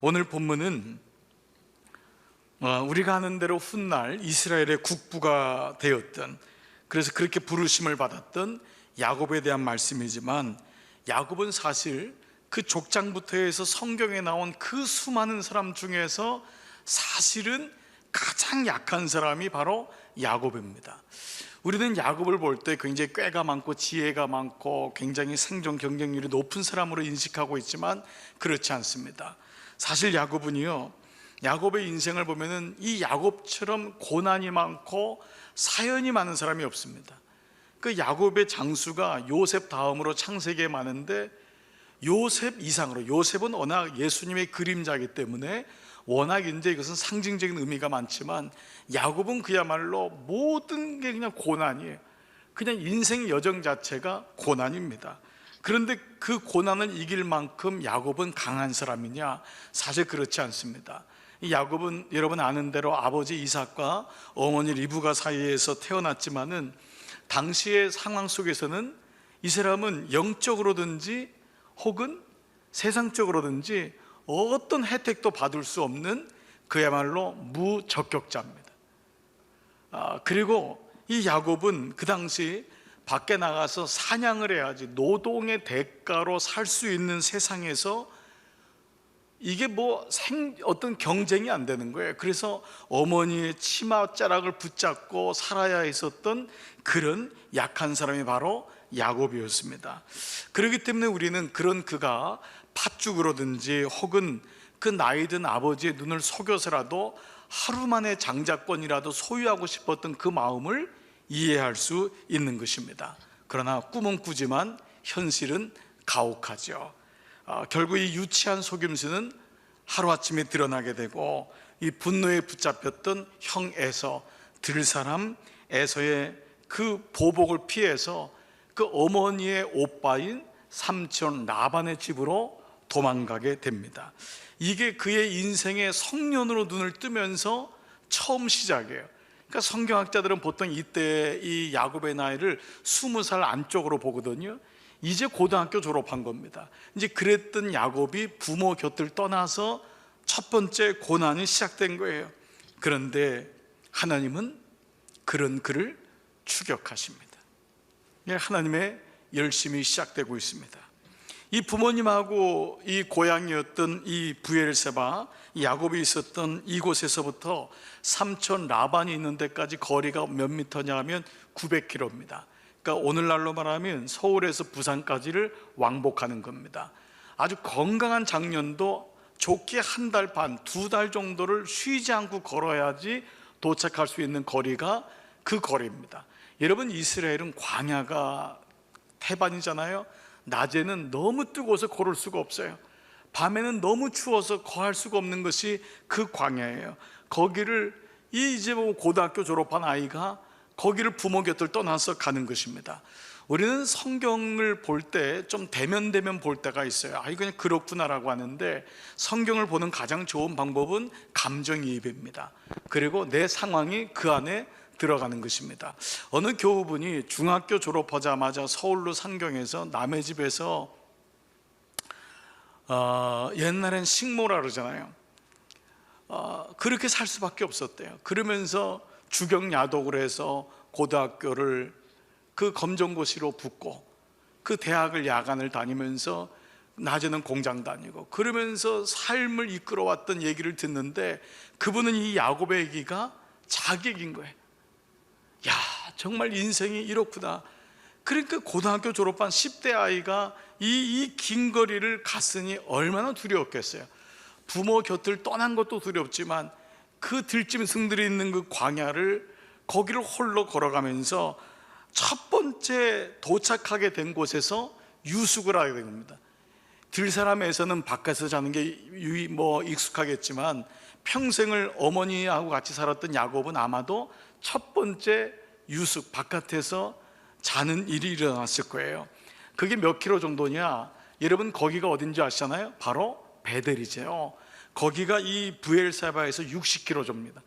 오늘 본문은 우리가 아는 대로 훗날 이스라엘의 국부가 되었던, 그래서 그렇게 부르심을 받았던 야곱에 대한 말씀이지만, 야곱은 사실 그 족장부터 해서 성경에 나온 그 수많은 사람 중에서 사실은 가장 약한 사람이 바로 야곱입니다. 우리는 야곱을 볼 때 굉장히 꾀가 많고 지혜가 많고 굉장히 생존 경쟁률이 높은 사람으로 인식하고 있지만 그렇지 않습니다. 사실 야곱은요, 야곱의 인생을 보면은 이 야곱처럼 고난이 많고 사연이 많은 사람이 없습니다. 그 야곱의 장수가 요셉 다음으로 창세기에 많은데, 요셉 이상으로, 요셉은 워낙 예수님의 그림자이기 때문에 워낙 이제 이것은 상징적인 의미가 많지만, 야곱은 그야말로 모든 게 그냥 고난이에요. 그냥 인생 여정 자체가 고난입니다. 그런데 그 고난을 이길 만큼 야곱은 강한 사람이냐? 사실 그렇지 않습니다. 이 야곱은 여러분 아는 대로 아버지 이삭과 어머니 리브가 사이에서 태어났지만은, 당시의 상황 속에서는 이 사람은 영적으로든지 혹은 세상적으로든지 어떤 혜택도 받을 수 없는 그야말로 무적격자입니다. 그리고 이 야곱은 그 당시 밖에 나가서 사냥을 해야지 노동의 대가로 살 수 있는 세상에서 이게 어떤 경쟁이 안 되는 거예요. 그래서 어머니의 치맛자락을 붙잡고 살아야 했었던 그런 약한 사람이 바로 야곱이었습니다. 그렇기 때문에 우리는 그런 그가 팥죽으로든지 혹은 그 나이든 아버지의 눈을 속여서라도 하루 만에 장자권이라도 소유하고 싶었던 그 마음을 이해할 수 있는 것입니다. 그러나 꿈은 꾸지만 현실은 가혹하죠. 결국 이 유치한 속임수는 하루아침에 드러나게 되고, 이 분노에 붙잡혔던 형 에서, 들사람 에서의 그 보복을 피해서 그 어머니의 오빠인 삼촌 라반의 집으로 도망가게 됩니다. 이게 그의 인생의 성년으로 눈을 뜨면서 처음 시작이에요. 그러니까 성경학자들은 보통 이때 이 야곱의 나이를 20살 안쪽으로 보거든요. 이제 고등학교 졸업한 겁니다. 이제 그랬던 야곱이 부모 곁을 떠나서 첫 번째 고난이 시작된 거예요. 그런데 하나님은 그런 그를 추격하십니다. 하나님의 열심이 시작되고 있습니다. 이 부모님하고 이 고향이었던 이 브엘세바, 야곱이 있었던 이곳에서부터 삼촌 라반이 있는 데까지 거리가 몇 미터냐 하면 900km입니다. 그러니까 오늘날로 말하면 서울에서 부산까지를 왕복하는 겁니다. 아주 건강한 장년도 좋게 한 달 반, 2달 정도를 쉬지 않고 걸어야지 도착할 수 있는 거리가 그 거리입니다. 여러분, 이스라엘은 광야가 태반이잖아요. 낮에는 너무 뜨거워서 걸을 수가 없어요. 밤에는 너무 추워서 거할 수가 없는 것이 그 광야예요. 거기를 이제 고등학교 졸업한 아이가 거기를 부모 곁을 떠나서 가는 것입니다. 우리는 성경을 볼 때 좀 대면대면 볼 때가 있어요. 그냥 그렇구나라고 하는데, 성경을 보는 가장 좋은 방법은 감정이입입니다. 그리고 내 상황이 그 안에 들어가는 것입니다. 어느 교우분이 중학교 졸업하자마자 서울로 상경해서 남의 집에서 옛날엔 식모라 그러잖아요. 그렇게 살 수밖에 없었대요. 그러면서 주경야독을 해서 고등학교를 그 검정고시로 붙고, 그 대학을 야간을 다니면서 낮에는 공장 다니고, 그러면서 삶을 이끌어왔던 얘기를 듣는데, 그분은 이 야곱의 얘기가 자객인 거예요. 야, 정말 인생이 이렇구나. 그러니까 고등학교 졸업한 10대 아이가 이 긴 거리를 갔으니 얼마나 두려웠겠어요. 부모 곁을 떠난 것도 두렵지만 그 들짐승들이 있는 그 광야를, 거기를 홀로 걸어가면서 첫 번째 도착하게 된 곳에서 유숙을 하게 된 겁니다. 들사람에서는 밖에서 자는 게 익숙하겠지만, 평생을 어머니하고 같이 살았던 야곱은 아마도 첫 번째 유숙, 바깥에서 자는 일이 일어났을 거예요. 그게 몇 킬로 정도냐? 여러분, 거기가 어딘지 아시잖아요? 바로 베델이죠. 거기가 이 브엘세바에서 60킬로 정도입니다.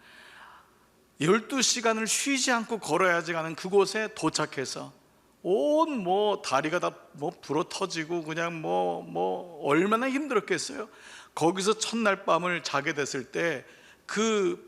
12시간을 쉬지 않고 걸어야지 가는 그곳에 도착해서 온 다리가 다 불어 터지고 그냥 얼마나 힘들었겠어요. 거기서 첫날 밤을 자게 됐을 때 그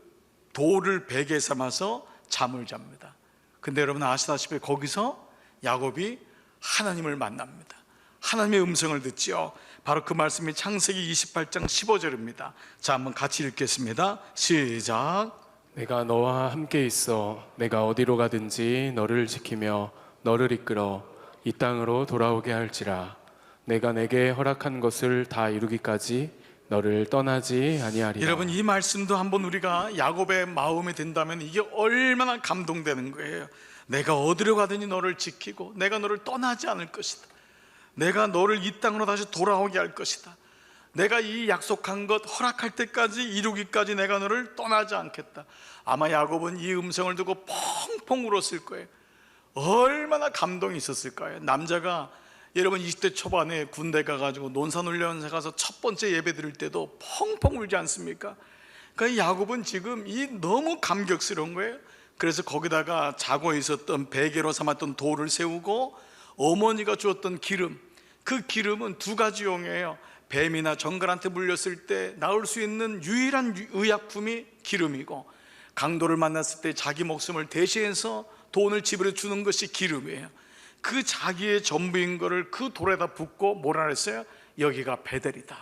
돌을 베개 삼아서 잠을 잡니다. 근데 여러분 아시다시피 거기서 야곱이 하나님을 만납니다. 하나님의 음성을 듣지요. 바로 그 말씀이 창세기 28장 15절입니다. 자, 한번 같이 읽겠습니다. 시작. 내가 너와 함께 있어 내가 어디로 가든지 너를 지키며 너를 이끌어 이 땅으로 돌아오게 할지라. 내가 내게 허락한 것을 다 이루기까지 너를 떠나지 아니하리라. 여러분, 이 말씀도 한번 우리가 야곱의 마음이 된다면 이게 얼마나 감동되는 거예요. 내가 어디로 가든지 너를 지키고 내가 너를 떠나지 않을 것이다. 내가 너를 이 땅으로 다시 돌아오게 할 것이다. 내가 이 약속한 것 허락할 때까지 이루기까지 내가 너를 떠나지 않겠다. 아마 야곱은 이 음성을 듣고 펑펑 울었을 거예요. 얼마나 감동이 있었을까요? 남자가 여러분 20대 초반에 군대 가가지고 논산훈련소 가서 첫 번째 예배 드릴 때도 펑펑 울지 않습니까? 그러니까 야곱은 지금 이 너무 감격스러운 거예요. 그래서 거기다가 자고 있었던 베개로 삼았던 돌을 세우고 어머니가 주었던 기름, 그 기름은 두 가지 용이에요. 뱀이나 정갈한테 물렸을 때 나을 수 있는 유일한 의약품이 기름이고, 강도를 만났을 때 자기 목숨을 대신해서 돈을 지불해 주는 것이 기름이에요. 그 자기의 전부인 거를 그 돌에다 붓고 뭐라 그랬어요? 여기가 베델이다.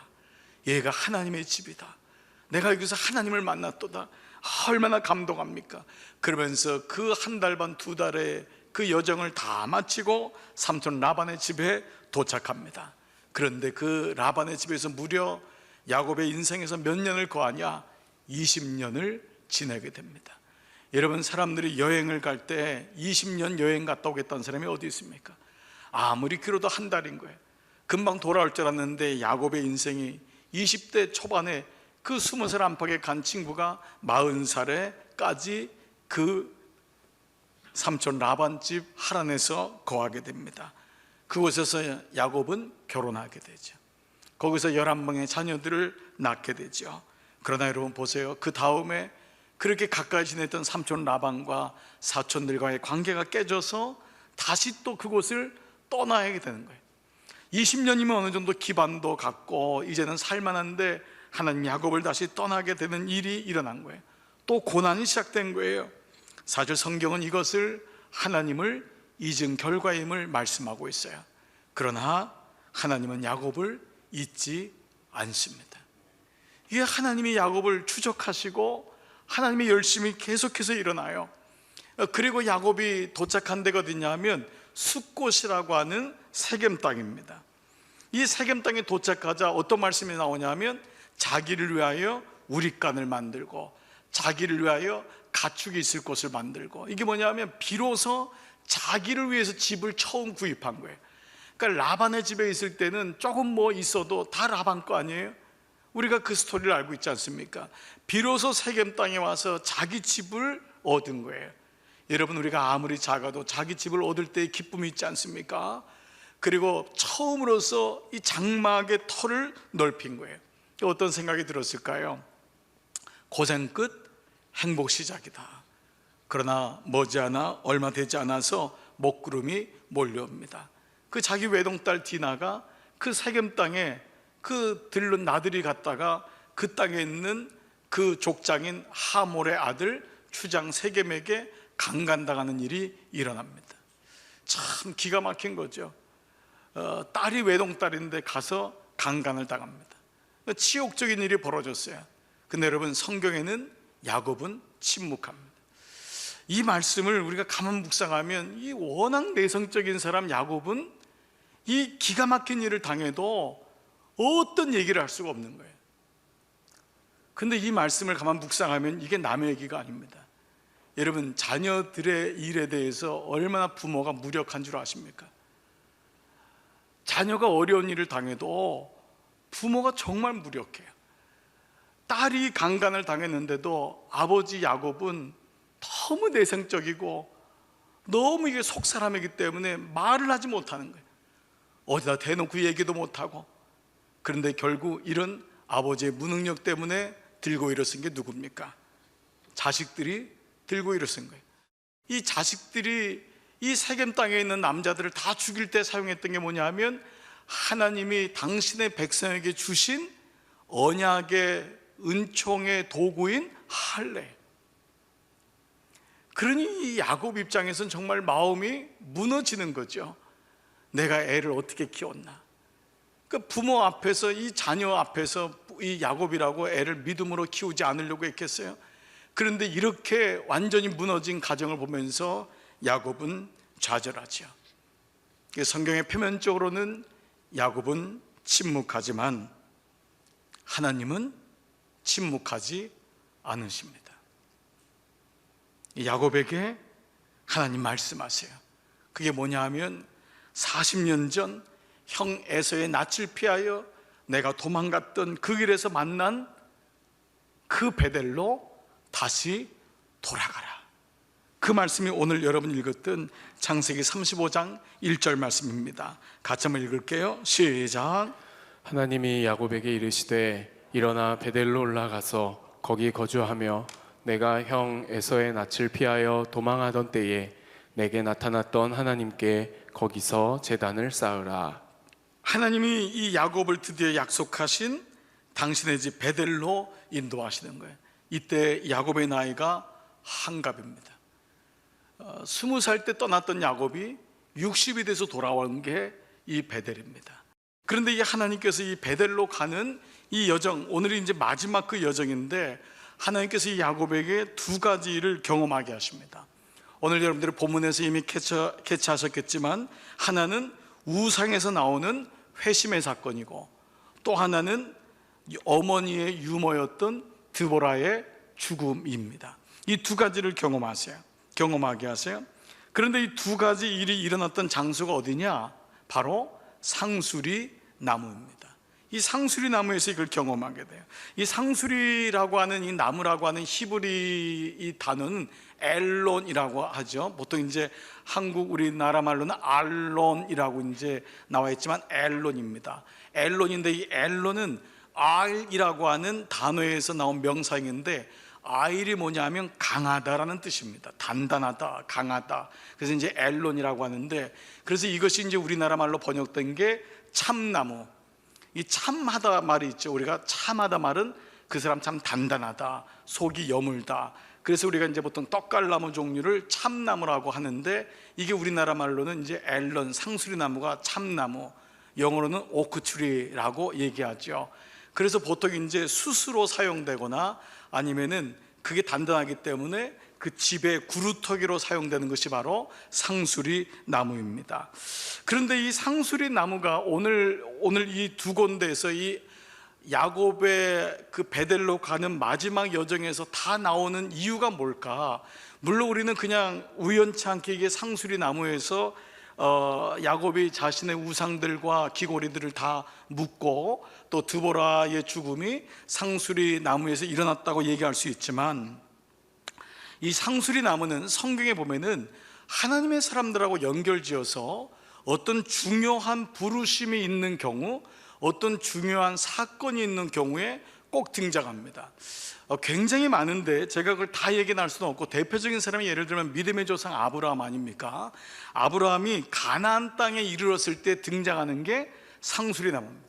얘가 하나님의 집이다. 내가 여기서 하나님을 만났도다. 얼마나 감동합니까? 그러면서 그 한 달 반 두 달의 그 여정을 다 마치고 삼촌 라반의 집에 도착합니다. 그런데 그 라반의 집에서 무려 야곱의 인생에서 몇 년을 거하냐? 20년을 지내게 됩니다. 여러분, 사람들이 여행을 갈 때 20년 여행 갔다 오겠다는 사람이 어디 있습니까? 아무리 길어도 한 달인 거예요. 금방 돌아올 줄 알았는데 야곱의 인생이 20대 초반에 그 20살 안팎에 간 친구가 40살에까지 그 삼촌 라반집 하란에서 거하게 됩니다. 그곳에서 야곱은 결혼하게 되죠. 거기서 11명의 자녀들을 낳게 되죠. 그러나 여러분 보세요. 그 다음에 그렇게 가까이 지냈던 삼촌 라반과 사촌들과의 관계가 깨져서 다시 또 그곳을 떠나야 되는 거예요. 20년이면 어느 정도 기반도 갖고 이제는 살만한데 하나님 야곱을 다시 떠나게 되는 일이 일어난 거예요. 또 고난이 시작된 거예요. 사실 성경은 이것을 하나님을 잊은 결과임을 말씀하고 있어요. 그러나 하나님은 야곱을 잊지 않습니다. 이게 하나님이 야곱을 추적하시고 하나님의 열심히 계속해서 일어나요. 그리고 야곱이 도착한 데가 어디냐 하면 숫곳이라고 하는 세겜 땅입니다. 이 세겜 땅에 도착하자 어떤 말씀이 나오냐 하면 자기를 위하여 우릿간을 만들고 자기를 위하여 가축이 있을 곳을 만들고, 이게 뭐냐 하면 비로소 자기를 위해서 집을 처음 구입한 거예요. 그러니까 라반의 집에 있을 때는 조금 뭐 있어도 다 라반 거 아니에요? 우리가 그 스토리를 알고 있지 않습니까? 비로소 세겜 땅에 와서 자기 집을 얻은 거예요. 여러분, 우리가 아무리 작아도 자기 집을 얻을 때의 기쁨이 있지 않습니까? 그리고 처음으로서 이 장막의 터를 넓힌 거예요. 어떤 생각이 들었을까요? 고생 끝 행복 시작이다. 그러나 머지않아 얼마 되지 않아서 먹구름이 몰려옵니다. 그 자기 외동딸 디나가 그 세겜 땅에 그 들른 나들이 갔다가 그 땅에 있는 그 족장인 하몰의 아들 추장 세겜에게 강간당하는 일이 일어납니다. 참 기가 막힌 거죠. 딸이 외동딸인데 가서 강간을 당합니다. 치욕적인 일이 벌어졌어요. 근데 여러분, 성경에는 야곱은 침묵합니다. 이 말씀을 우리가 가만 묵상하면 이 워낙 내성적인 사람 야곱은 이 기가 막힌 일을 당해도 어떤 얘기를 할 수가 없는 거예요. 근데 이 말씀을 가만 묵상하면 이게 남의 얘기가 아닙니다. 여러분, 자녀들의 일에 대해서 얼마나 부모가 무력한 줄 아십니까? 자녀가 어려운 일을 당해도 부모가 정말 무력해요. 딸이 강간을 당했는데도 아버지 야곱은 너무 내성적이고 너무 이게 속사람이기 때문에 말을 하지 못하는 거예요. 어디다 대놓고 얘기도 못하고. 그런데 결국 이런 아버지의 무능력 때문에 들고 일어선 게 누굽니까? 자식들이 들고 일어선 거예요. 이 자식들이 이 세겜 땅에 있는 남자들을 다 죽일 때 사용했던 게 뭐냐 하면 하나님이 당신의 백성에게 주신 언약의 은총의 도구인 할례. 그러니 이 야곱 입장에서는 정말 마음이 무너지는 거죠. 내가 애를 어떻게 키웠나. 그 부모 앞에서, 이 자녀 앞에서 이 야곱이라고 애를 믿음으로 키우지 않으려고 했겠어요? 그런데 이렇게 완전히 무너진 가정을 보면서 야곱은 좌절하죠. 성경의 표면적으로는 야곱은 침묵하지만 하나님은 침묵하지 않으십니다. 야곱에게 하나님 말씀하세요. 그게 뭐냐 하면 40년 전 형 에서의 낯을 피하여 내가 도망갔던 그 길에서 만난 그 베델로 다시 돌아가라. 그 말씀이 오늘 여러분 읽었던 창세기 35장 1절 말씀입니다. 같이 한번 읽을게요. 시작. 하나님이 야곱에게 이르시되 일어나 베델로 올라가서 거기 거주하며 내가 형 에서의 낯을 피하여 도망하던 때에 내게 나타났던 하나님께 거기서 제단을 쌓으라. 하나님이 이 야곱을 드디어 약속하신 당신의 집 베델로 인도하시는 거예요. 이때 야곱의 나이가 한갑입니다. 20살 때 떠났던 야곱이 60이 돼서 돌아온 게 이 베델입니다. 그런데 이 하나님께서 이 베델로 가는 이 여정, 오늘이 이제 마지막 그 여정인데 하나님께서 이 야곱에게 두 가지 일을 경험하게 하십니다. 오늘 여러분들의 본문에서 이미 캐치하셨겠지만 하나는 우상에서 나오는 회심의 사건이고, 또 하나는 어머니의 유모였던 드보라의 죽음입니다. 이 두 가지를 경험하게 하세요. 그런데 이 두 가지 일이 일어났던 장소가 어디냐? 바로 상수리 나무입니다. 이 상수리 나무에서 이걸 경험하게 돼요. 이 상수리라고 하는 이 나무라고 하는 히브리 이 단어는 엘론이라고 하죠. 보통 이제 한국 우리나라 말로는 알론이라고 이제 나와 있지만 엘론입니다. 엘론인데 이 엘론은 알이라고 하는 단어에서 나온 명사형인데, 알이 뭐냐면 강하다라는 뜻입니다. 단단하다, 강하다. 그래서 이제 엘론이라고 하는데, 그래서 이것이 이제 우리나라 말로 번역된 게 참나무. 이 참하다 말이 있죠. 우리가 참하다 말은 그 사람 참 단단하다, 속이 여물다. 그래서 우리가 이제 보통 떡갈나무 종류를 참나무라고 하는데, 이게 우리나라 말로는 이제 엘론, 상수리 나무가 참나무, 영어로는 오크트리라고 얘기하죠. 그래서 보통 이제 숯으로 사용되거나 아니면은 그게 단단하기 때문에 그 집의 구루터기로 사용되는 것이 바로 상수리 나무입니다. 그런데 이 상수리 나무가 오늘 이 두 군데에서 이 야곱의 그 베델로 가는 마지막 여정에서 다 나오는 이유가 뭘까? 물론 우리는 그냥 우연치 않게 이게 상수리 나무에서 야곱이 자신의 우상들과 기고리들을 다 묻고, 또 드보라의 죽음이 상수리 나무에서 일어났다고 얘기할 수 있지만, 이 상수리 나무는 성경에 보면은 하나님의 사람들하고 연결지어서 어떤 중요한 부르심이 있는 경우, 어떤 중요한 사건이 있는 경우에 꼭 등장합니다. 굉장히 많은데 제가 그걸 다 얘기할 수는 없고, 대표적인 사람이 예를 들면 믿음의 조상 아브라함 아닙니까? 아브라함이 가나안 땅에 이르렀을 때 등장하는 게 상수리 나무입니다.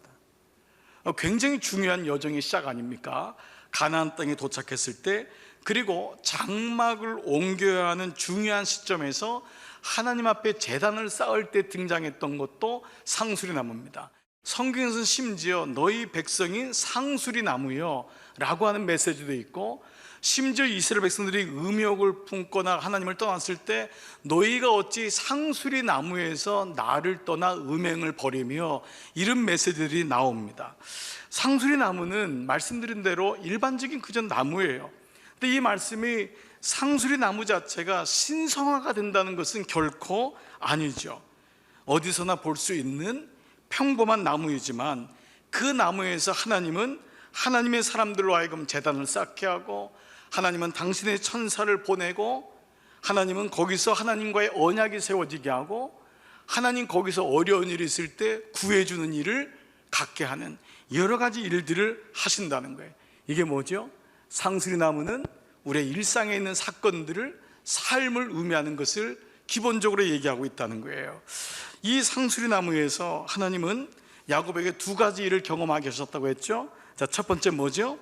굉장히 중요한 여정의 시작 아닙니까? 가나안 땅에 도착했을 때, 그리고 장막을 옮겨야 하는 중요한 시점에서 하나님 앞에 제단을 쌓을 때 등장했던 것도 상수리 나무입니다. 성경에서는 심지어 너희 백성인 상수리 나무요 라고 하는 메시지도 있고, 심지어 이스라엘 백성들이 음욕을 품거나 하나님을 떠났을 때 너희가 어찌 상수리 나무에서 나를 떠나 음행을 버리며, 이런 메시지들이 나옵니다. 상수리 나무는 말씀드린 대로 일반적인 그저 나무예요. 근데 이 말씀이 상수리 나무 자체가 신성화가 된다는 것은 결코 아니죠. 어디서나 볼 수 있는 평범한 나무이지만, 그 나무에서 하나님은 하나님의 사람들로 하여금 제단을 쌓게 하고, 하나님은 당신의 천사를 보내고, 하나님은 거기서 하나님과의 언약이 세워지게 하고, 하나님 거기서 어려운 일이 있을 때 구해주는 일을 갖게 하는 여러 가지 일들을 하신다는 거예요. 이게 뭐죠? 상수리 나무는 우리의 일상에 있는 사건들을, 삶을 의미하는 것을 기본적으로 얘기하고 있다는 거예요. 이 상수리 나무에서 하나님은 야곱에게 두 가지 일을 경험하게 하셨다고 했죠. 자, 첫 번째 뭐죠?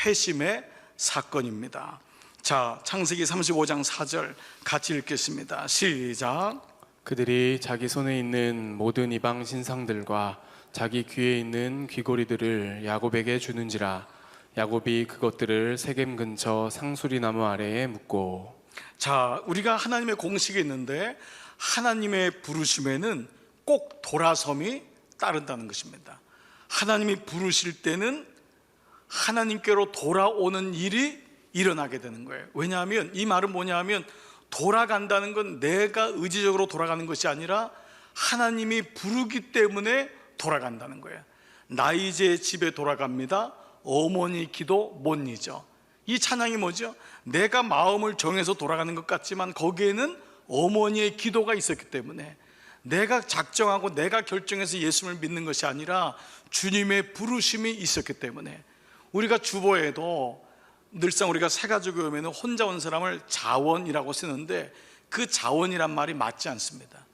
회심의 사건입니다. 자, 창세기 35장 4절 같이 읽겠습니다. 시작. 그들이 자기 손에 있는 모든 이방 신상들과 자기 귀에 있는 귀고리들을 야곱에게 주는지라. 야곱이 그것들을 세겜 근처 상수리 나무 아래에 묻고. 자, 우리가 하나님의 공식이 있는데 하나님의 부르심에는 꼭 돌아섬이 따른다는 것입니다. 하나님이 부르실 때는 하나님께로 돌아오는 일이 일어나게 되는 거예요. 왜냐하면 이 말은 뭐냐면 돌아간다는 건 내가 의지적으로 돌아가는 것이 아니라 하나님이 부르기 때문에 돌아간다는 거예요. 나 이제 집에 돌아갑니다. 어머니 기도 못 잊어. 이 찬양이 뭐죠? 내가 마음을 정해서 돌아가는 것 같지만 거기에는 어머니의 기도가 있었기 때문에 내가 작정하고 내가 결정해서 예수님을 믿는 것이 아니라 주님의 부르심이 있었기 때문에 우리가 주보에도 늘상 우리가 새가족에 오면 혼자 온 사람을 자원이라고 쓰는데 그 자원이란 말이 맞지 않습니다.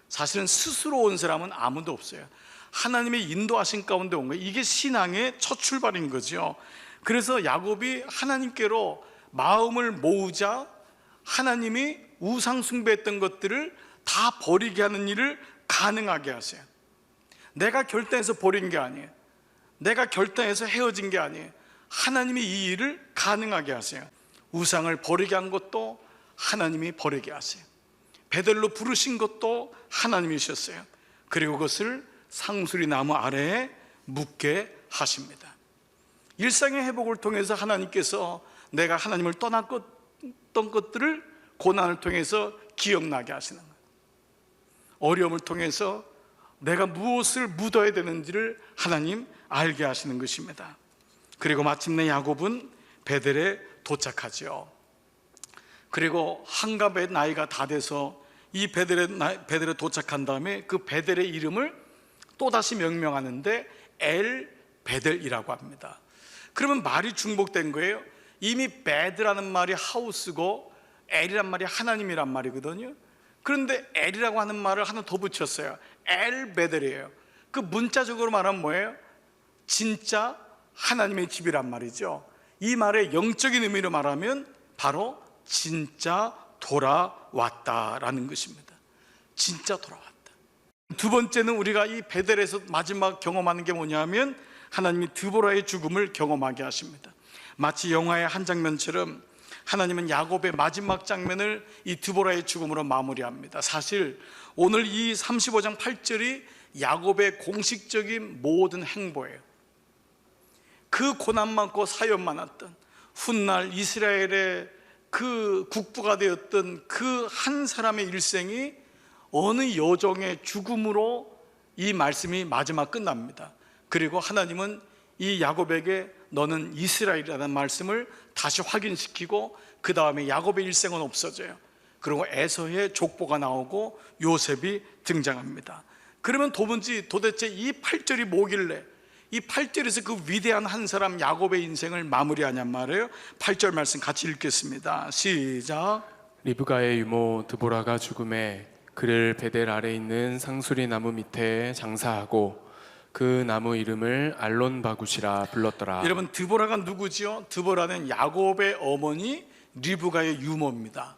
사실은 스스로 온 사람은 아무도 없어요. 하나님의 인도하신 가운데 온 거예요. 이게 신앙의 첫 출발인 거죠. 그래서 야곱이 하나님께로 마음을 모으자 하나님이 우상 숭배했던 것들을 다 버리게 하는 일을 가능하게 하세요. 내가 결단해서 버린 게 아니에요. 내가 결단해서 헤어진 게 아니에요. 하나님이 이 일을 가능하게 하세요. 우상을 버리게 한 것도 하나님이 버리게 하세요. 베델로 부르신 것도 하나님이셨어요. 그리고 그것을 상수리 나무 아래에 묻게 하십니다. 일상의 회복을 통해서 하나님께서 내가 하나님을 떠났던 것들을 고난을 통해서 기억나게 하시는 거예요. 어려움을 통해서 내가 무엇을 묻어야 되는지를 하나님 알게 하시는 것입니다. 그리고 마침내 야곱은 베델에 도착하죠. 그리고 한갑의 나이가 다 돼서 이 베델에 도착한 다음에 그 베델의 이름을 또다시 명명하는데 엘 베델이라고 합니다. 그러면 말이 중복된 거예요. 이미 베드라는 말이 하우스고 엘이란 말이 하나님이란 말이거든요. 그런데 엘이라고 하는 말을 하나 더 붙였어요. 엘 베델이에요. 그 문자적으로 말하면 뭐예요? 진짜 하나님의 집이란 말이죠. 이 말의 영적인 의미로 말하면 바로 진짜 돌아왔다라는 것입니다. 진짜 돌아왔다. 두 번째는 우리가 이 베델에서 마지막 경험하는 게 뭐냐면 하나님이 드보라의 죽음을 경험하게 하십니다. 마치 영화의 한 장면처럼 하나님은 야곱의 마지막 장면을 이 드보라의 죽음으로 마무리합니다. 사실 오늘 이 35장 8절이 야곱의 공식적인 모든 행보예요. 그 고난 많고 사연 많았던 훗날 이스라엘의 그 국부가 되었던 그 한 사람의 일생이 어느 여종의 죽음으로 이 말씀이 마지막 끝납니다. 그리고 하나님은 이 야곱에게 너는 이스라엘이라는 말씀을 다시 확인시키고 그 다음에 야곱의 일생은 없어져요. 그리고 에서의 족보가 나오고 요셉이 등장합니다. 그러면 도대체 이 8절이 뭐길래 이 8절에서 그 위대한 한 사람 야곱의 인생을 마무리하냔 말이에요. 8절 말씀 같이 읽겠습니다. 시작. 리브가의 유모 드보라가 죽음에 그를 베델 아래 있는 상수리 나무 밑에 장사하고 그 나무 이름을 알론바굿이라 불렀더라. 여러분, 드보라가 누구지요? 드보라는 야곱의 어머니 리브가의 유모입니다.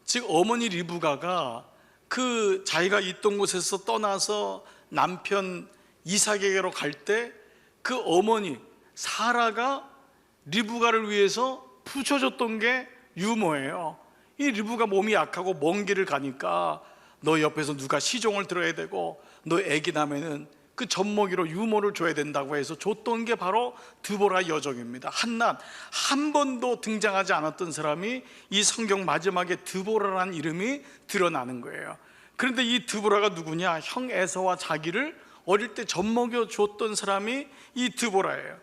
즉 어머니 리브가가 그 자기가 있던 곳에서 떠나서 남편 이삭에게로 갈 때 그 어머니 사라가 리브가를 위해서 붙여줬던 게 유모예요. 이 리브가 몸이 약하고 먼 길을 가니까 너 옆에서 누가 시종을 들어야 되고 너 애기 나면은 그 젖먹이로 유모를 줘야 된다고 해서 줬던 게 바로 드보라 여종입니다. 한낱 한 번도 등장하지 않았던 사람이 이 성경 마지막에 드보라라는 이름이 드러나는 거예요. 그런데 이 드보라가 누구냐? 형 에서와 자기를 어릴 때 젖먹여 줬던 사람이 이 드보라예요.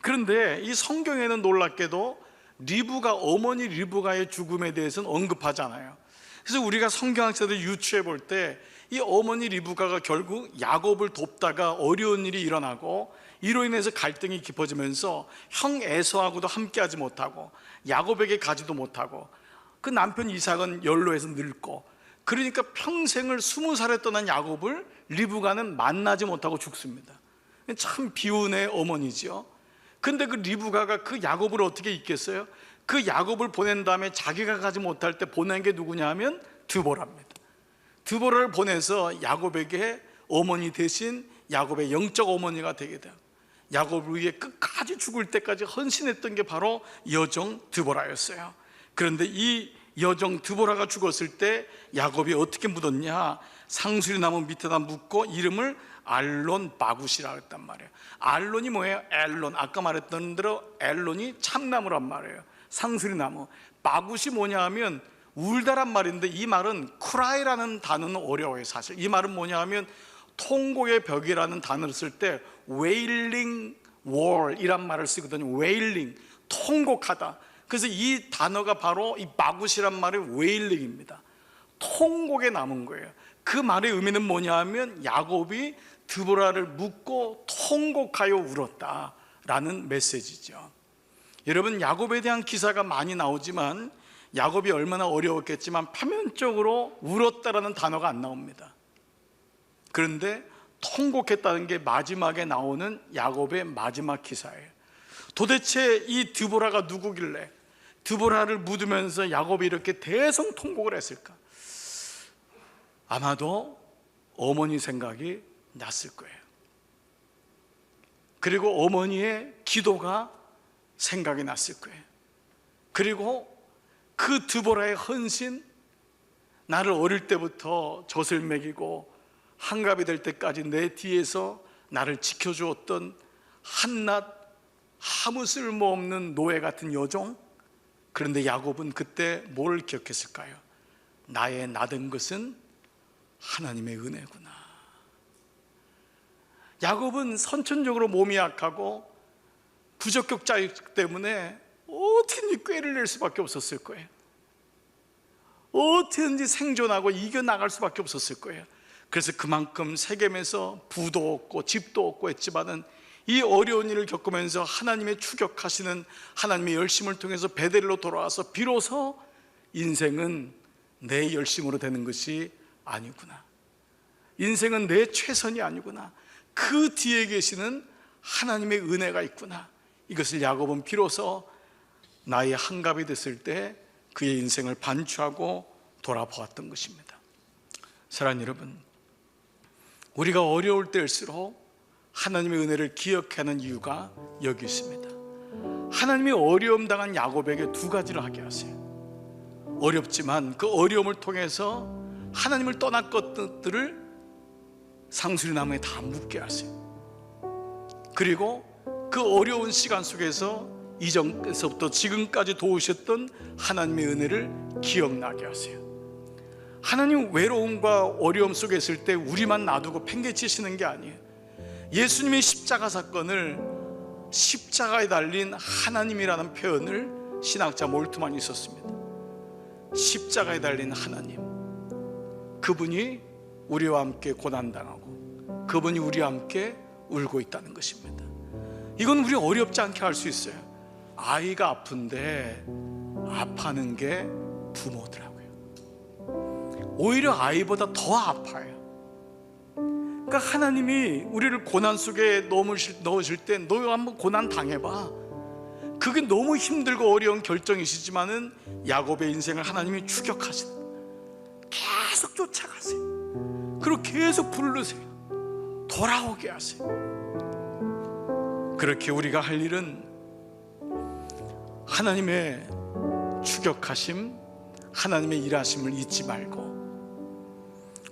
그런데 이 성경에는 놀랍게도 리브가, 어머니 리브가의 죽음에 대해서는 언급하지 않아요. 그래서 우리가 성경학자들 유추해 볼 때 이 어머니 리브가가 결국 야곱을 돕다가 어려운 일이 일어나고 이로 인해서 갈등이 깊어지면서 형 에서하고도 함께하지 못하고 야곱에게 가지도 못하고 그 남편 이삭은 연로해서 늙고 그러니까 평생을 20살에 떠난 야곱을 리브가는 만나지 못하고 죽습니다. 참 비운의 어머니죠. 근데 그 리브가가 그 야곱을 어떻게 잊겠어요? 그 야곱을 보낸 다음에 자기가 가지 못할 때 보낸 게 누구냐 하면 드보라입니다. 드보라를 보내서 야곱에게 어머니 대신 야곱의 영적 어머니가 되게 돼요. 야곱을 위해 끝까지 죽을 때까지 헌신했던 게 바로 여종 드보라였어요. 그런데 이 여종 드보라가 죽었을 때 야곱이 어떻게 묻었냐? 상수리 나무 밑에다 묻고 이름을 알론 바굿이라고 했단 말이에요. 알론이 뭐예요? 엘론. 아까 말했던 대로 엘론이 참나무란 말이에요. 상수리 나무. 바굿이 뭐냐 하면 울다란 말인데, 이 말은 cry라는 단어는 어려워요. 사실 이 말은 뭐냐 하면 통곡의 벽이라는 단어를 쓸 때 wailing wall이란 말을 쓰거든요. wailing, 통곡하다. 그래서 이 단어가 바로 이 바굿이란 말의 wailing입니다. 통곡에 남은 거예요. 그 말의 의미는 뭐냐 하면 야곱이 드보라를 묻고 통곡하여 울었다라는 메시지죠. 여러분, 야곱에 대한 기사가 많이 나오지만 야곱이 얼마나 어려웠겠지만 표면적으로 울었다라는 단어가 안 나옵니다. 그런데 통곡했다는 게 마지막에 나오는 야곱의 마지막 기사예요. 도대체 이 드보라가 누구길래 드보라를 묻으면서 야곱이 이렇게 대성통곡을 했을까? 아마도 어머니 생각이 났을 거예요. 그리고 어머니의 기도가 생각이 났을 거예요. 그리고 그 드보라의 헌신, 나를 어릴 때부터 젖을 먹이고 한갑이 될 때까지 내 뒤에서 나를 지켜주었던 한낱 아무 쓸모없는 노예 같은 여종. 그런데 야곱은 그때 뭘 기억했을까요? 나의 나된 것은 하나님의 은혜구나. 야곱은 선천적으로 몸이 약하고 부적격자이기 때문에 어떻게든지 꾀를 낼 수밖에 없었을 거예요. 어떻게든지 생존하고 이겨나갈 수밖에 없었을 거예요. 그래서 그만큼 세겜에서 부도 없고 집도 없고 했지만은 이 어려운 일을 겪으면서 하나님의 추격하시는 하나님의 열심을 통해서 베델로 돌아와서 비로소 인생은 내 열심으로 되는 것이 아니구나, 인생은 내 최선이 아니구나, 그 뒤에 계시는 하나님의 은혜가 있구나, 이것을 야곱은 비로소 나이 한갑이 됐을 때 그의 인생을 반추하고 돌아보았던 것입니다. 사랑하는 여러분, 우리가 어려울 때일수록 하나님의 은혜를 기억하는 이유가 여기 있습니다. 하나님이 어려움 당한 야곱에게 두 가지를 하게 하세요. 어렵지만 그 어려움을 통해서 하나님을 떠난 것들을 상수리나무에 다 묻게 하세요. 그리고 그 어려운 시간 속에서 이전에서부터 지금까지 도우셨던 하나님의 은혜를 기억나게 하세요. 하나님 외로움과 어려움 속에 있을 때 우리만 놔두고 팽개치시는 게 아니에요. 예수님의 십자가 사건을 십자가에 달린 하나님이라는 표현을 신학자 몰트만이 썼습니다. 십자가에 달린 하나님, 그분이 우리와 함께 고난당하고 그분이 우리와 함께 울고 있다는 것입니다. 이건 우리 어렵지 않게 할 수 있어요. 아이가 아픈데 아파하는 게 부모더라고요. 오히려 아이보다 더 아파요. 그러니까 하나님이 우리를 고난 속에 넣으실 때 너 한번 고난 당해봐. 그게 너무 힘들고 어려운 결정이시지만은 야곱의 인생을 하나님이 추격하시다. 계속 쫓아가세요. 그리고 계속 부르세요. 돌아오게 하세요. 그렇게 우리가 할 일은 하나님의 추격하심, 하나님의 일하심을 잊지 말고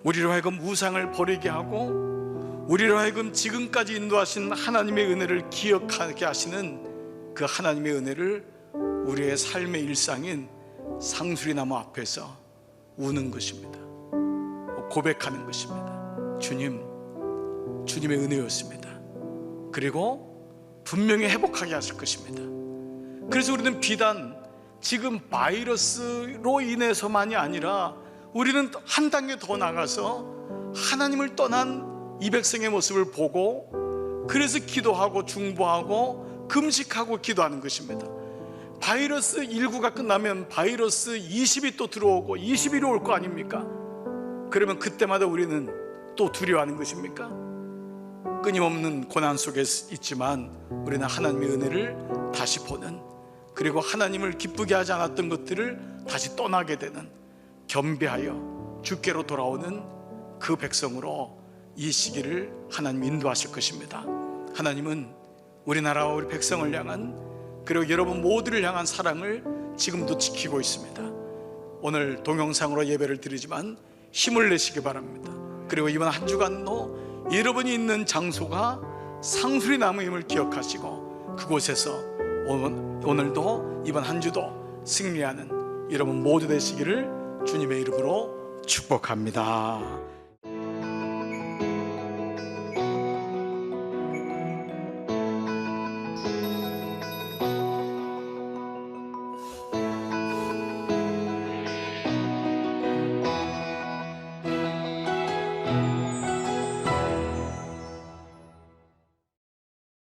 우리로 하여금 우상을 버리게 하고 우리로 하여금 지금까지 인도하신 하나님의 은혜를 기억하게 하시는 그 하나님의 은혜를 우리의 삶의 일상인 상수리나무 앞에서 우는 것입니다. 고백하는 것입니다. 주님, 주님의 은혜였습니다. 그리고 분명히 회복하게 하실 것입니다. 그래서 우리는 비단 지금 바이러스로 인해서만이 아니라 우리는 한 단계 더 나가서 하나님을 떠난 이 백성의 모습을 보고 그래서 기도하고 중보하고 금식하고 기도하는 것입니다. 바이러스 19가 끝나면 바이러스 20이 또 들어오고 21이 올 거 아닙니까? 그러면 그때마다 우리는 또 두려워하는 것입니까? 끊임없는 고난 속에 있지만 우리는 하나님의 은혜를 다시 보는, 그리고 하나님을 기쁘게 하지 않았던 것들을 다시 떠나게 되는, 겸비하여 주께로 돌아오는 그 백성으로 이 시기를 하나님 인도하실 것입니다. 하나님은 우리나라와 우리 백성을 향한, 그리고 여러분 모두를 향한 사랑을 지금도 지키고 있습니다. 오늘 동영상으로 예배를 드리지만 힘을 내시기 바랍니다. 그리고 이번 한 주간도 여러분이 있는 장소가 상수리 나무임을 기억하시고 그곳에서 오늘도 이번 한 주도 승리하는 여러분 모두 되시기를 주님의 이름으로 축복합니다.